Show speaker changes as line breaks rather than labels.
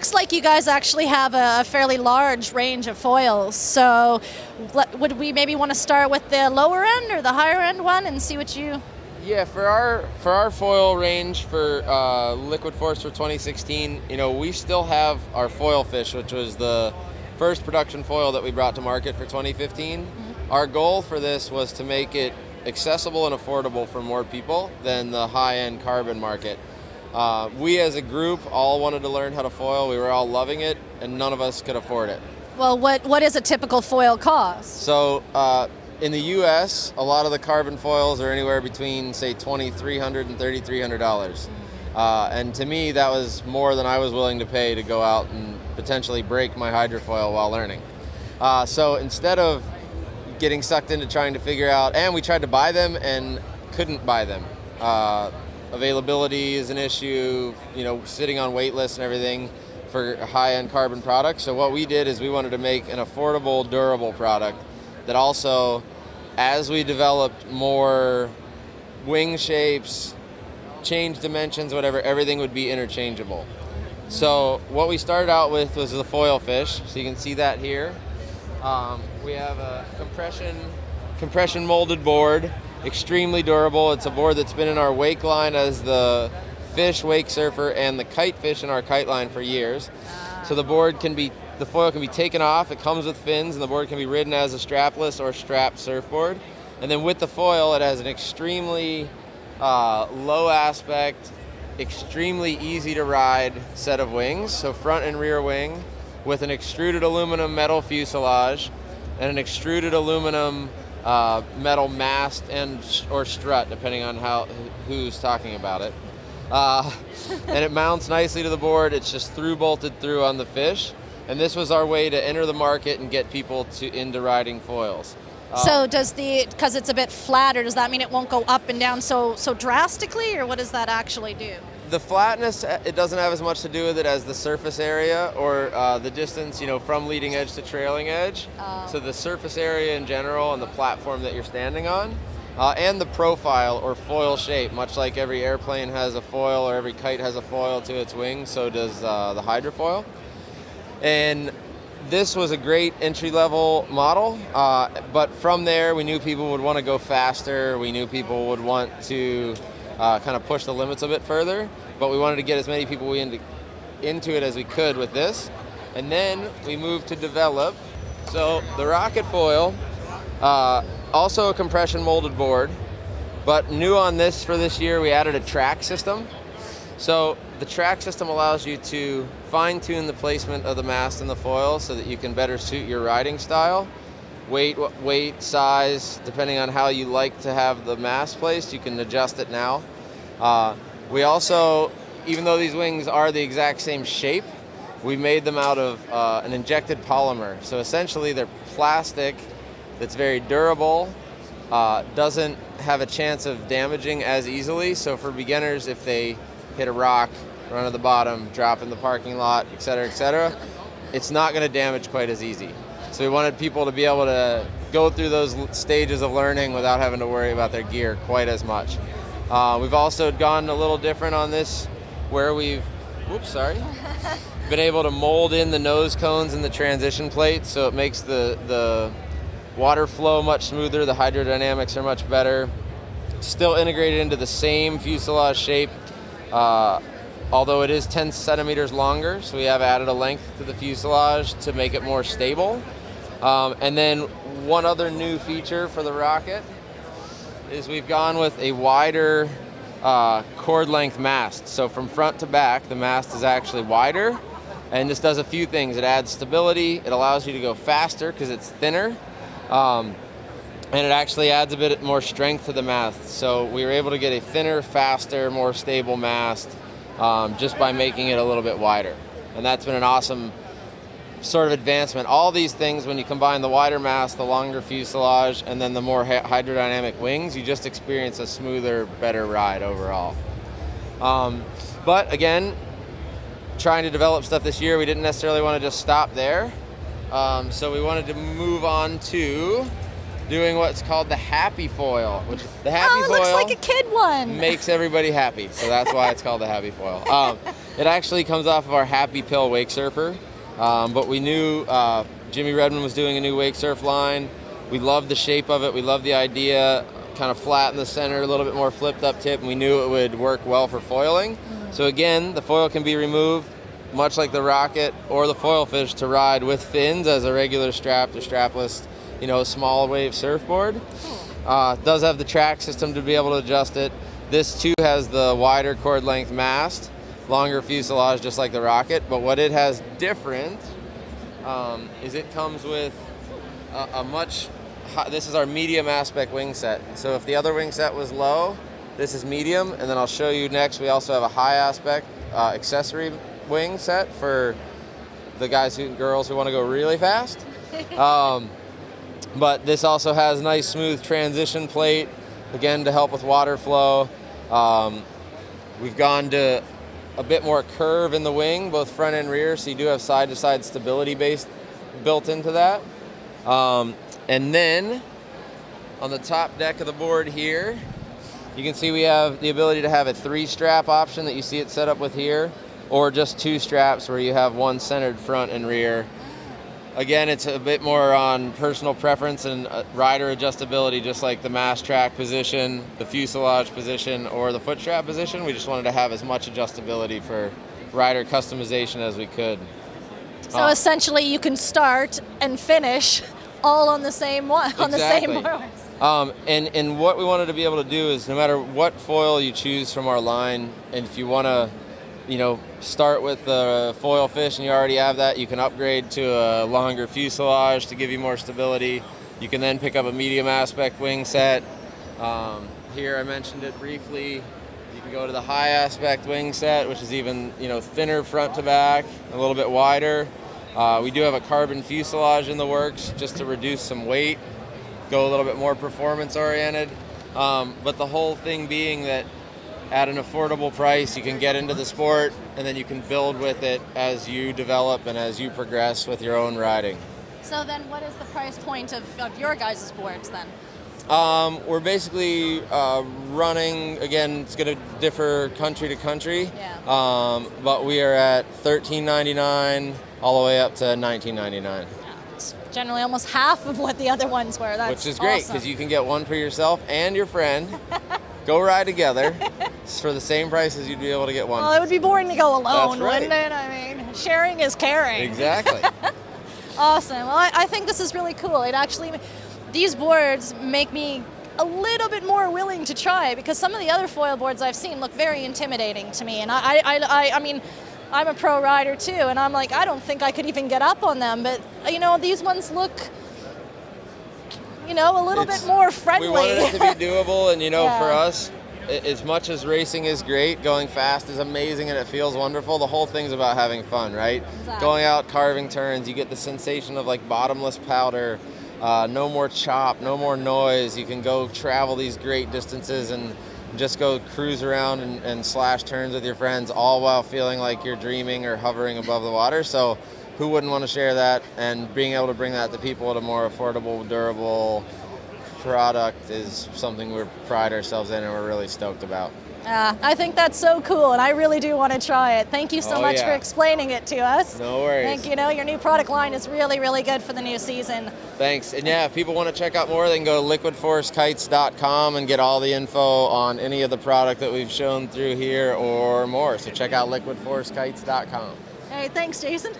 looks like you guys actually have a fairly large range of foils. So would we maybe want to start with the lower end or the higher end one and see what you...
Yeah, for our foil range for Liquid Force for 2016, we still have our foil fish, which was the first production foil that we brought to market for 2015. Mm-hmm. Our goal for this was to make it accessible and affordable for more people than the high-end carbon market. We as a group all wanted to learn how to foil. We were all loving it, and none of us could afford it.
Well, what is a typical foil cost?
So in the U.S., a lot of the carbon foils are anywhere between, say, $2,300 and $3,300. And to me, that was more than I was willing to pay to go out and potentially break my hydrofoil while learning. So instead of getting sucked into trying to figure out, and we tried to buy them and couldn't buy them. Availability is an issue, sitting on wait lists and everything for high-end carbon products. So what we did is we wanted to make an affordable, durable product that also, as we developed more wing shapes, change dimensions, whatever, everything would be interchangeable. So what we started out with was the foil fish. So you can see that here. We have a compression molded board, extremely durable. It's a board that's been in our wake line as the fish, wake surfer, and the kite fish in our kite line for years. So the foil can be taken off. It comes with fins, and the board can be ridden as a strapless or strapped surfboard. And then with the foil, it has an extremely low aspect, extremely easy to ride set of wings. So front and rear wing with an extruded aluminum metal fuselage and an extruded aluminum metal mast or strut, depending on who's talking about it. And it mounts nicely to the board. It's just bolted through on the fish. And this was our way to enter the market and get people into riding foils.
So because it's a bit flatter, does that mean it won't go up and down so drastically, or what does that actually do?
The flatness, it doesn't have as much to do with it as the surface area or the distance, from leading edge to trailing edge. So the surface area in general and the platform that you're standing on, and the profile or foil shape, much like every airplane has a foil or every kite has a foil to its wings, so does the hydrofoil. And this was a great entry-level model, but from there we knew people would want to go faster. We knew people would want to kind of push the limits a bit further, but we wanted to get as many people into it as we could with this. And then we moved to develop, so the rocket foil, also a compression molded board, but new on this for this year, we added a track system. So the track system allows you to fine-tune the placement of the mast and the foil so that you can better suit your riding style. Weight, size, depending on how you like to have the mast placed, you can adjust it now. We also, even though these wings are the exact same shape, we made them out of an injected polymer. So essentially they're plastic that's very durable, doesn't have a chance of damaging as easily. So for beginners, if they hit a rock, run to the bottom, drop in the parking lot, et cetera, it's not going to damage quite as easy. So we wanted people to be able to go through those stages of learning without having to worry about their gear quite as much. We've also gone a little different on this, where we've been able to mold in the nose cones and the transition plates, so it makes the water flow much smoother, the hydrodynamics are much better. Still integrated into the same fuselage shape, although it is 10 centimeters longer, so we have added a length to the fuselage to make it more stable. And then one other new feature for the rocket is we've gone with a wider cord length mast. So from front to back, the mast is actually wider, and this does a few things. It adds stability, it allows you to go faster because it's thinner, and it actually adds a bit more strength to the mast. So we were able to get a thinner, faster, more stable mast just by making it a little bit wider. And that's been an awesome sort of advancement. All these things, when you combine the wider mast, the longer fuselage, and then the more hydrodynamic wings, you just experience a smoother, better ride overall. But again, trying to develop stuff this year, we didn't necessarily want to just stop there. So we wanted to move on to doing what's called the happy foil, which the happy foil
looks like a kid one.
Makes everybody happy, so that's why it's called the happy foil. It actually comes off of our Happy Pill Wake Surfer, but we knew Jimmy Redmond was doing a new wake surf line. We loved the shape of it. We loved the idea, kind of flat in the center, a little bit more flipped up tip, and we knew it would work well for foiling. So again, the foil can be removed, much like the Rocket or the foil fish, to ride with fins as a regular strapped or strapless, small wave surfboard. Does have the track system to be able to adjust it. This too has the wider cord length mast, longer fuselage, just like the Rocket. But what it has different is it comes with a much this is our medium aspect wing set. So if the other wing set was low, this is medium, and then I'll show you next. We also have a high aspect accessory wing set for the guys and girls who want to go really fast. But this also has nice smooth transition plate, again to help with water flow. We've gone to a bit more curve in the wing, both front and rear, so you do have side-to-side stability built into that. And then on the top deck of the board here, you can see we have the ability to have a 3-strap option that you see it set up with here, or just 2 straps where you have one centered front and rear. Again, it's a bit more on personal preference and rider adjustability, just like the mast track position, the fuselage position, or the foot strap position. We just wanted to have as much adjustability for rider customization as we could.
So essentially you can start and finish all on the same one, on
Exactly.
the same board.
And what we wanted to be able to do is, no matter what foil you choose from our line, and if you want to, start with the foil fish and you already have that, you can upgrade to a longer fuselage to give you more stability. You can then pick up a medium aspect wing set. Here I mentioned it briefly. You can go to the high aspect wing set, which is even thinner front to back, a little bit wider. We do have a carbon fuselage in the works just to reduce some weight, go a little bit more performance oriented. But the whole thing being that at an affordable price, you can get into the sport, and then you can build with it as you develop and as you progress with your own riding.
So then what is the price point of your guys' boards then?
We're basically running, again, it's going to differ country to country, but we are at $13.99 all the way up to $19.99.
Yeah, it's generally almost half of what the other ones were. That's
Which is great, because you can get one for yourself and your friend. Go ride together. It's for the same price as you'd be able to get one.
Well, it would be boring to go alone,
That's right.
wouldn't it? I mean, sharing is caring.
Exactly.
Awesome. Well, I think this is really cool. These boards make me a little bit more willing to try, because some of the other foil boards I've seen look very intimidating to me. And I mean, I'm a pro rider too, and I'm like, I don't think I could even get up on them. But these ones look, a little bit more friendly.
We wanted it to be doable, and
Yeah.
for us, as much as racing is great, going fast is amazing and it feels wonderful, the whole thing's about having fun, right?
Exactly.
Going out, carving turns, you get the sensation of like bottomless powder, no more chop, no more noise. You can go travel these great distances and just go cruise around and slash turns with your friends, all while feeling like you're dreaming or hovering above the water. So who wouldn't want to share that? And being able to bring that to people at a more affordable, durable product is something we pride ourselves in and we're really stoked about.
I think that's so cool, and I really do want to try it. Thank you so much for explaining it to us.
No worries.
I think, your new product line is really, really good for the new season.
Thanks. And if people want to check out more, they can go to liquidforcekites.com and get all the info on any of the product that we've shown through here or more. So check out liquidforcekites.com.
Hey, thanks, Jason.